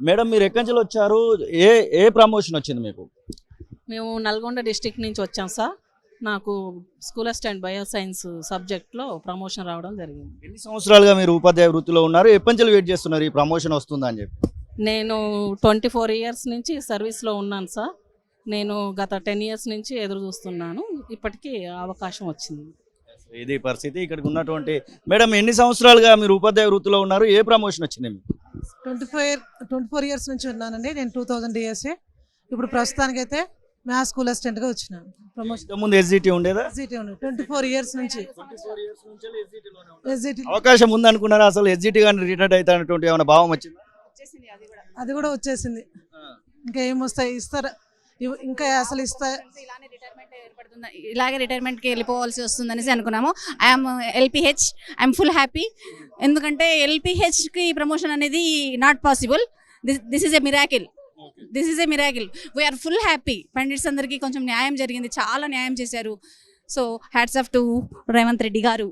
Madam మీరు ఎక్కడి నుంచి వచ్చారు? ఏ ఏ ప్రమోషన్ వచ్చింది మీకు? మేము నల్గొండ డిస్ట్రిక్ట్ నుంచి వచ్చాం సార్. నాకు స్కూల్ అసిస్టెంట్ బయో సైన్స్ సబ్జెక్ట్లో ప్రమోషన్ రావడం జరిగింది. ఎన్ని సంవత్సరాలుగా మీరు ఉపాధ్యాయ వృత్తిలో ఉన్నారు? ఎప్పటి నుంచి వెయిట్ చేస్తున్నారు ఈ ప్రమోషన్ వస్తుందా అని చెప్పి? నేను 24 ఇయర్స్ నుంచి సర్వీస్లో ఉన్నాను సార్. నేను గత 10 ఇయర్స్ నుంచి ఎదురు చూస్తున్నాను. ఇప్పటికీ అవకాశం వచ్చింది. ఇది పరిస్థితి. ఇక్కడికి ఉన్నటువంటి మేడం ఎన్ని సంవత్సరాలుగా మీరు ఉపాధ్యాయ వృత్తిలో ఉన్నారు? ఏ ప్రమోషన్ వచ్చింది మీకు? 24 ఇయర్స్ నుంచి ఉన్నానండి. నేను 2000 డిఎస్ఏ. ఇప్పుడు ప్రస్తుతానికైతే మ్యాథ్స్ స్కూల్ అసిస్టెంట్గా వచ్చినాను. ప్రమోషన్ ముందు ఎస్జిటి ఉండేదా? 24 ఇయర్స్ నుంచి ఎస్జిటి. అవకాశం ఉంది అనుకున్నారా? అసలు ఎస్జిటి కానీ రిటైర్డ్ అవుతానటువంటి ఏమైనా భావం వచ్చింది? అది కూడా వచ్చేసింది. ఇంకా ఏమొస్తాయి ఇస్తారు, ఇంకా అసలు ఇస్తా ఇలాగే రిటైర్మెంట్కి వెళ్ళిపోవాల్సి వస్తుందనేసి అనుకున్నాము. I'm LPH, I'm full happy. ఎందుకంటే ఎల్పిహెచ్కి ప్రమోషన్ అనేది not possible. This is a miracle. We are full happy. Pandits అందరికీ కొంచెం న్యాయం జరిగింది, చాలా న్యాయం చేశారు. So hats off to Revanth Reddy గారు.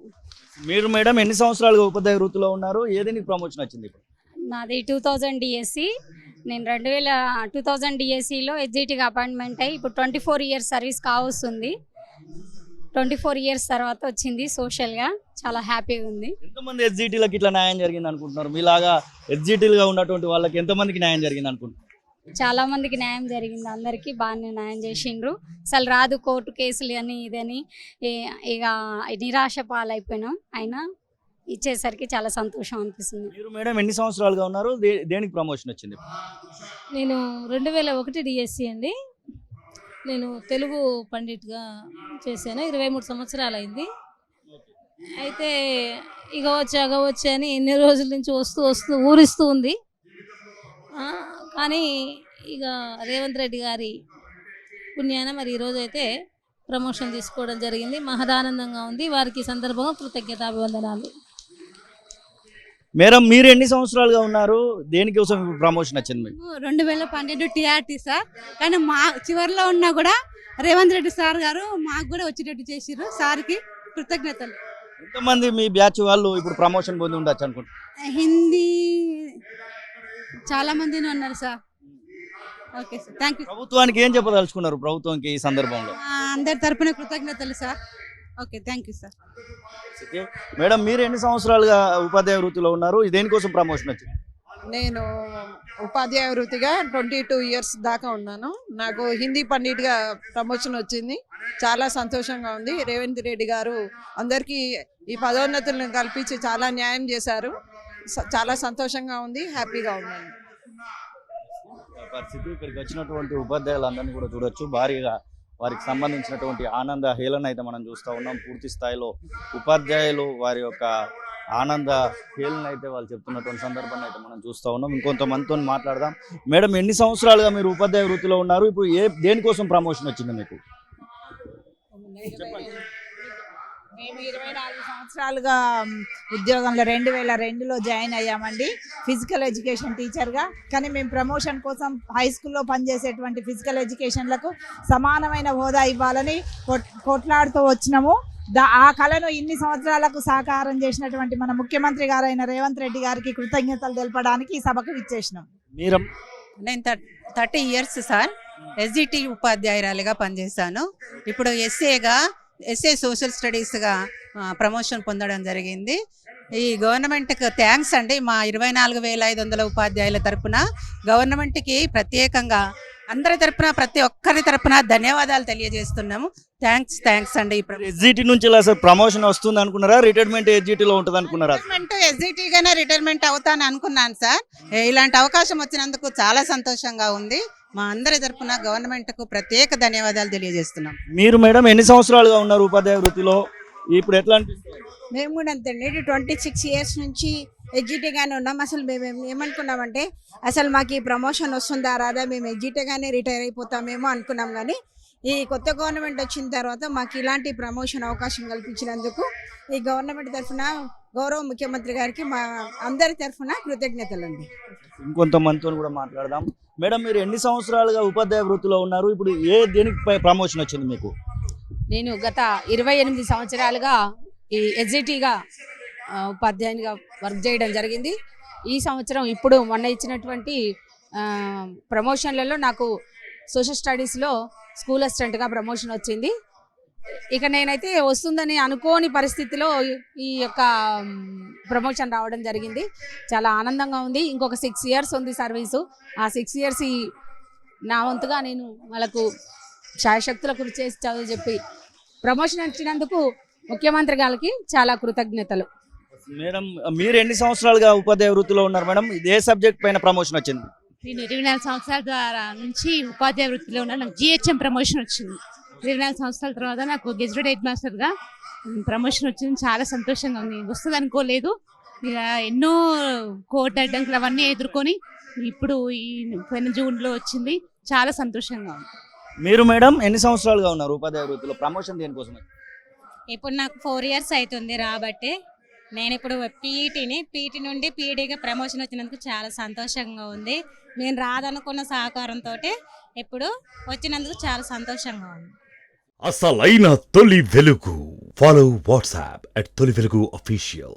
మీరు మేడం ఎన్ని సంవత్సరాలుగా ఉపాధ్యాయ వృత్తిలో ఉన్నారు? ఏదైనా ప్రమోషన్ వచ్చింది? నాది 2000 డిఎస్సి. నేను 2000 డిఎస్సిలో ఎస్జిటిగా అపాయింట్మెంట్ అయ్యి ఇప్పుడు 24 ఇయర్స్ సర్వీస్ కావస్తుంది. 24 ఇయర్స్ తర్వాత వచ్చింది. సోషల్గా చాలా హ్యాపీగా ఉంది. ఎంతమంది ఎస్జిటీలకు ఇట్లా న్యాయం జరిగింది అనుకుంటున్నారు? మీలాగా ఎస్జిటీలుగా ఉన్నటువంటి వాళ్ళకి ఎంతమందికి న్యాయం జరిగింది అనుకుంటున్నారు? చాలా మందికి న్యాయం జరిగింది. అందరికీ బాగానే న్యాయం చేసిండ్రు. అసలు రాదు కోర్టు కేసులు అని ఇదని ఇక నిరాశ పాలైపోయినాం. అయినా ఇచ్చేసరికి చాలా సంతోషం అనిపిస్తుంది. మీరు మేడం ఎన్ని సంవత్సరాలుగా ఉన్నారు? దేనికి ప్రమోషన్ వచ్చింది? నేను 2001 డిఎస్సి అండి. నేను తెలుగు పండిట్గా చేశాను. 23 సంవత్సరాలు అయింది. అయితే ఇగవచ్చు అని ఎన్ని రోజుల నుంచి వస్తూ ఊరిస్తూ ఉంది. కానీ ఇక రేవంత్ రెడ్డి గారి పుణ్యాన మరి ఈరోజు అయితే ప్రమోషన్ తీసుకోవడం జరిగింది. మహదానందంగా ఉంది. వారికి ఈ సందర్భంగా కృతజ్ఞతాభివందనాలు. మేడం మీరు ఎన్ని సంవత్సరాలుగా ఉన్నారు? దేనికోసం ప్రమోషన్ వచ్చింది మీకు? 2012 టీఆర్టీ సార్. కానీ మా చివరిలో ఉన్నా కూడా రేవంత్ రెడ్డి సార్ గారు మాకు కూడా వచ్చేటట్టు చేసిర్రు. సార్కి కృతజ్ఞతలు. ఎంతమంది మీ బ్యాచ్ వాళ్ళు ఇప్పుడు ప్రమోషన్ పొంది ఉండొచ్చు అనుకుంటున్నారు? హిందీ చాలా మందిని ఉన్నారు sir. Okay sir, thank you. ప్రభుత్వానికి ఏం చెప్పదలుచుకున్నారు? ప్రభుత్వానికి ఈ సందర్భంలో అందరి తరపున కృతజ్ఞతలు sir. Okay, thank you sir. Madam మీరు ఎన్ని సంవత్సరాలుగా ఉపాధ్యాయ వృత్తిలో ఉన్నారు? దేనికోసం ప్రమోషన్ వచ్చింది? నేను ఉపాధ్యాయ వృత్తిగా 22 ఇయర్స్ దాకా ఉన్నాను. నాకు హిందీ పండిట్గా ప్రమోషన్ వచ్చింది. చాలా సంతోషంగా ఉంది. రేవంత్ రెడ్డి గారు అందరికీ ఈ పదోన్నతులను కల్పించి చాలా న్యాయం చేశారు. చాలా సంతోషంగా ఉంది, హ్యాపీగా ఉన్నాను. పరిస్థితి ఇక్కడికి వచ్చినటువంటి ఉపాధ్యాయులందరినీ కూడా చూడొచ్చు. భారీగా వారికి సంబంధించినటువంటి ఆనంద హేళన అయితే మనం చూస్తూ ఉన్నాం. పూర్తి స్థాయిలో ఉపాధ్యాయులు వారి యొక్క ఆనంద హేళన అయితే వాళ్ళు చెప్తున్నటువంటి సందర్భాన్ని అయితే మనం చూస్తూ ఉన్నాం. ఇంకొంతమందితో మాట్లాడదాం. మేడం ఎన్ని సంవత్సరాలుగా మీరు ఉపాధ్యాయ వృత్తిలో ఉన్నారు? ఇప్పుడు దేనికోసం ప్రమోషన్ వచ్చింది మీకు? మేము 24 సంవత్సరాలుగా ఉద్యోగంలో 2002లో జాయిన్ అయ్యామండి ఫిజికల్ ఎడ్యుకేషన్ టీచర్గా. కానీ మేము ప్రమోషన్ కోసం హై స్కూల్లో పనిచేసేటువంటి ఫిజికల్ ఎడ్యుకేషన్లకు సమానమైన హోదా ఇవ్వాలని కొట్లాడుతూ వచ్చినాము. ఆ కళను ఇన్ని సంవత్సరాలకు సాకారం చేసినటువంటి మన ముఖ్యమంత్రి గారైన రేవంత్ రెడ్డి గారికి కృతజ్ఞతలు తెలపడానికి ఈ సభకు విచ్చేసినాం. నేను 30 ఇయర్స్ సార్ ఎస్జిటి ఉపాధ్యాయురాలిగా పనిచేశాను. ఇప్పుడు ఎస్ఏ సోషల్ స్టడీస్గా ప్రమోషన్ పొందడం జరిగింది. ఈ గవర్నమెంట్కి థ్యాంక్స్ అండి. మా 24,500 ఉపాధ్యాయుల తరపున గవర్నమెంట్కి ప్రత్యేకంగా అందరి తరపున ప్రతి ఒక్కరి తరపున ధన్యవాదాలు తెలియజేస్తున్నాము. థ్యాంక్స్ అండి. ఎస్జిటి నుంచి ప్రమోషన్ వస్తుంది అనుకున్నారా? రిటైర్మెంట్ ఎస్జిటిలో ఉంటుంది అనుకున్నారా? ఎస్జిటిగానే రిటైర్మెంట్ అవుతాను అనుకున్నాను సార్. ఇలాంటి అవకాశం వచ్చినందుకు చాలా సంతోషంగా ఉంది. మా అందరి తరపున గవర్నమెంట్కు ప్రత్యేక ధన్యవాదాలు తెలియజేస్తున్నాం. మీరు మేడం ఎన్ని సంవత్సరాలుగా ఉన్నారు ఉపాధ్యాయ వృత్తిలో? ఇప్పుడు ఎట్లా అనిపిస్తుంది? మేము కూడా అంతేండి 26 ఇయర్స్ నుంచి ఎడ్జిటీగానే ఉన్నాం. అసలు మేము ఏమనుకున్నామంటే అసలు మాకు ఈ ప్రమోషన్ వస్తుందా రాదా, మేము ఎడ్జిటీగానే రిటైర్ అయిపోతామేమో అనుకున్నాం. కానీ ఈ కొత్త గవర్నమెంట్ వచ్చిన తర్వాత మాకు ఇలాంటి ప్రమోషన్ అవకాశం కల్పించినందుకు ఈ గవర్నమెంట్ తరఫున గౌరవ ముఖ్యమంత్రి గారికి మా అందరి తరఫున కృతజ్ఞతలు అండి. ఇంకొంతమందితో కూడా మాట్లాడదాం. మేడం మీరు ఎన్ని సంవత్సరాలుగా ఉపాధ్యాయ వృత్తిలో ఉన్నారు? ఇప్పుడు దేనికి ప్రమోషన్ వచ్చింది మీకు? నేను గత 28 సంవత్సరాలుగా ఈ ఎస్జిటిగా ఉపాధ్యాయునిగా వర్క్ చేయడం జరిగింది. ఈ సంవత్సరం ఇప్పుడు మొన్న ఇచ్చినటువంటి ప్రమోషన్లలో నాకు సోషల్ స్టడీస్లో స్కూల్ అసిస్టెంట్గా ప్రమోషన్ వచ్చింది. ఇక నేనైతే వస్తుందని అనుకోని పరిస్థితిలో ఈ యొక్క ప్రమోషన్ రావడం జరిగింది. చాలా ఆనందంగా ఉంది. ఇంకొక 6 years ఉంది సర్వీసు. ఆ 6 years నా వంతుగా నేను వాళ్ళకు శాయశక్తుల కృషి చేసి చదువు చెప్పి ప్రమోషన్ ఇచ్చినందుకు ముఖ్యమంత్రి గారికి చాలా కృతజ్ఞతలు. మేడం, మీరు ఎన్ని సంవత్సరాలుగా ఉపాధ్యాయ వృత్తిలో ఉన్నారు మేడం? ఏ సబ్జెక్ట్ పైన ప్రమోషన్ వచ్చింది? నేను 24 సంవత్సరాల ద్వారా నుంచి ఉపాధ్యాయ వృత్తిలో ఉన్నాను. నాకు GHM ప్రమోషన్ వచ్చింది. 24 సంవత్సరాల తర్వాత నాకు గెజిటెడ్ హెడ్ మాస్టర్గా ప్రమోషన్ వచ్చింది. చాలా సంతోషంగా ఉంది. వస్తుంది అనుకోలేదు. ఇక ఎన్నో కోర్టు అడ్డంకులు అవన్నీ ఎదుర్కొని ఇప్పుడు ఈ పోయిన జూన్లో వచ్చింది. చాలా సంతోషంగా ఉంది. మీరు మేడం ఎన్ని సంవత్సరాలుగా ఉన్నారు ఉపాధ్యాయ వృత్తిలో? ప్రమోషన్ దేనికోసం? ఇప్పుడు నాకు 4 years అవుతుంది రాబట్టి నేను ఇప్పుడు పీఈటీ నుండి పీఈడీగా ప్రమోషన్ వచ్చినందుకు చాలా సంతోషంగా ఉంది. నేను రాదనుకున్న సహకారంతో ఇప్పుడు వచ్చినందుకు చాలా సంతోషంగా ఉంది. అసలైన తొలి వెలుగు. ఫాలో వాట్సాప్ @తొలి వెలుగు official.